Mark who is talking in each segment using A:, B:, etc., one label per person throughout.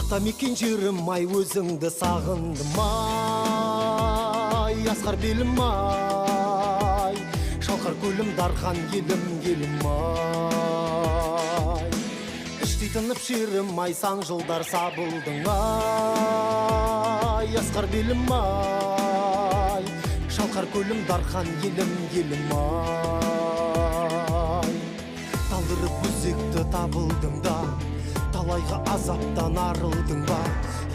A: Атамекен жерім ай, өзіңді сағындым ай, асқар белім ай, шалқар көлім дархан елім ай. Іштей тынып шерім ай, сан жылдар сабылдың ай, асқар белім ай, шалқар көлім дархан елім ай. Талдырып өзекті табылдың да, талайға азаптан арылдың ба,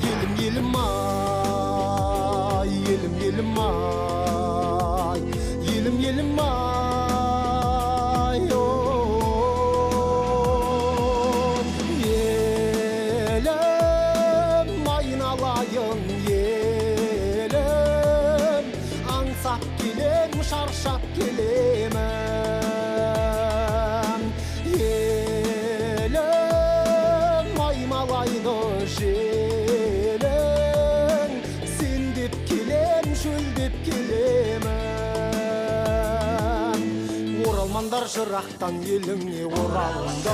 A: елім ай, елім ай, елім ай, елім айналайын елім, аңсап келем, шаршап келемін. Желің, сен деп келем, шөлдеп келемін. Оралмандар жырақтан еліңе оралыңдар,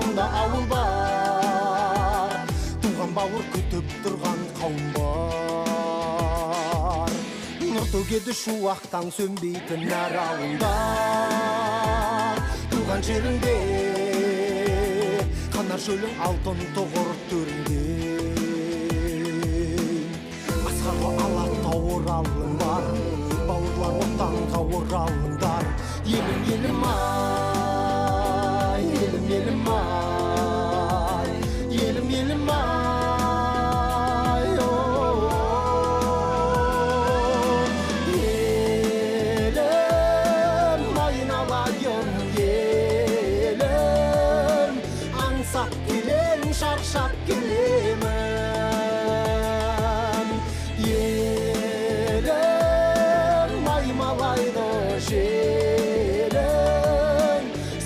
A: мұнда ауыл бар, туған бауыр күтіп тұрған қауым бар. Нұр төгеді шуақтан сөнбейтін әр ауылдар, туған жеріңде қанар шөлің алтын тұғыр төрінде. Асқарға алатау оралың бар, бауырлар отанға оралыңдар. Елім ай, елім ай, елім ай, елім айналайын елім, аңсап келем, шаршап келемін. Елім аймалайды желім,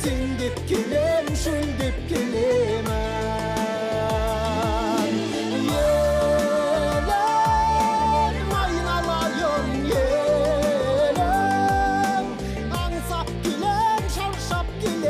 A: сен деп келем, шөлдеп келемін. Елім айналайын елім, аңсап келем, шаршап келемін.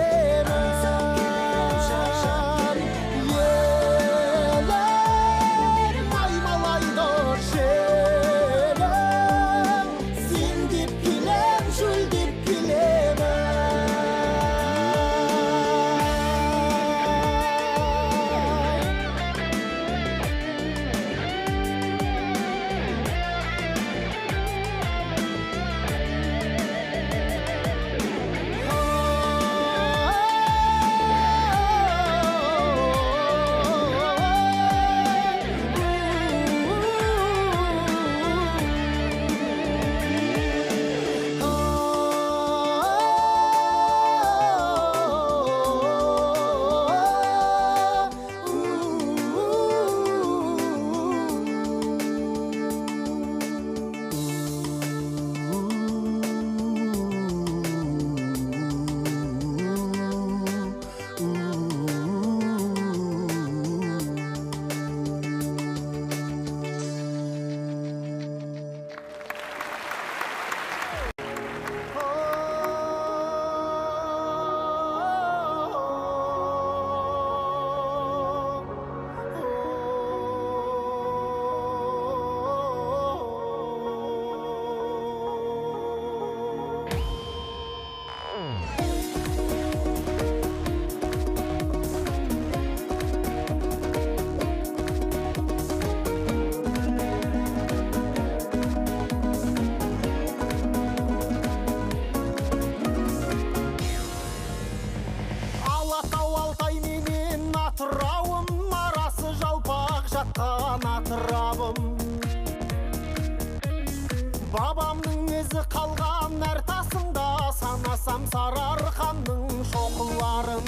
A: Бабамның ізі қалған әр тасында, санасам Сарыарқаның шоқыларын.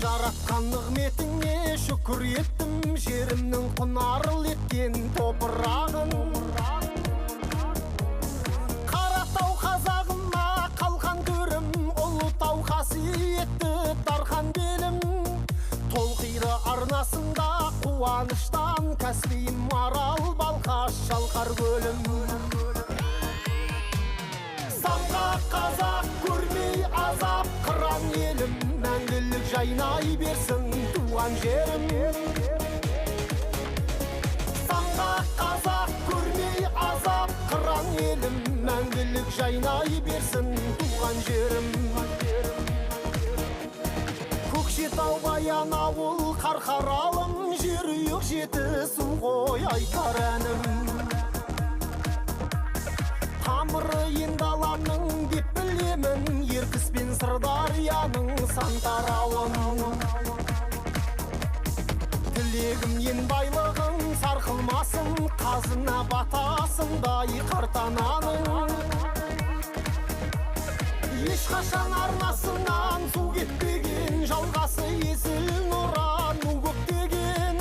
A: Жаратқан нығметіңе шүкір еттім, жерімнің құнарлы еткен топырағын. Қаратау қазағыма қалқан төрім, Ұлытау қасиетті Дархан белім. Толқиды арнасында қуаныштан, Каспийім Арал, Балқаш, Шалқар көлім. Самға қазақ көрмей азап, қыран елім мәңгілік жайнай берсін туған жерім. Санға қазақ көрмей азап қыран елім, мәңгілік жайнай берсін туған жерім. Көкшетау Баянауыл Қарқаралым, жерұйық Жетісу ғой айтар әнім. Тамыры ен-даламның деп білемін, Ертіс пен Сырдарияның сан тарауын. Тілегім ен байлығың сарқылмасын, қазына батасындай қартананың. Ешқашан арнасынан су кетпеген, жалғасы есіл нұран ну көктеген.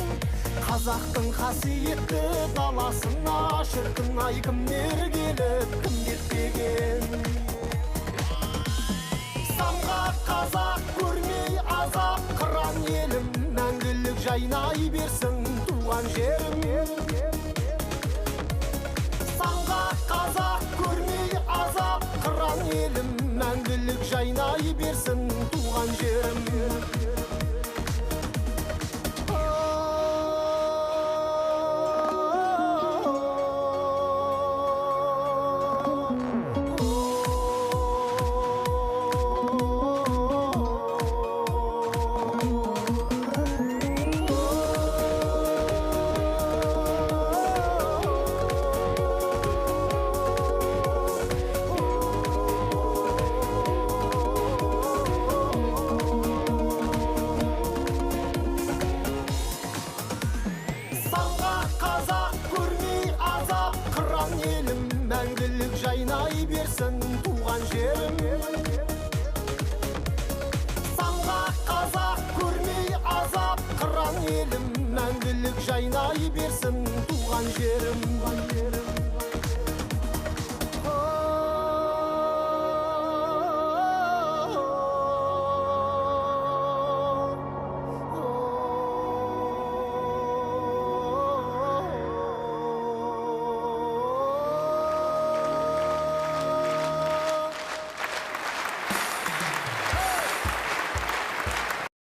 A: Қазақтың қасиетті даласына шіркін ай кімдер келіп кім кетпеген. Самға қазақ көрмей азап қыран елім, мәңгілік жайнай берсін туған жерім. Самға қазақ көрмей азап қыран елім, мәңгілік жайнай берсін туған жерім. Мәңгілік жайнай берсін туған жерім. Санға қазақ көрмей азап қыран елім, мәңгілік жайнай берсін туған жерім.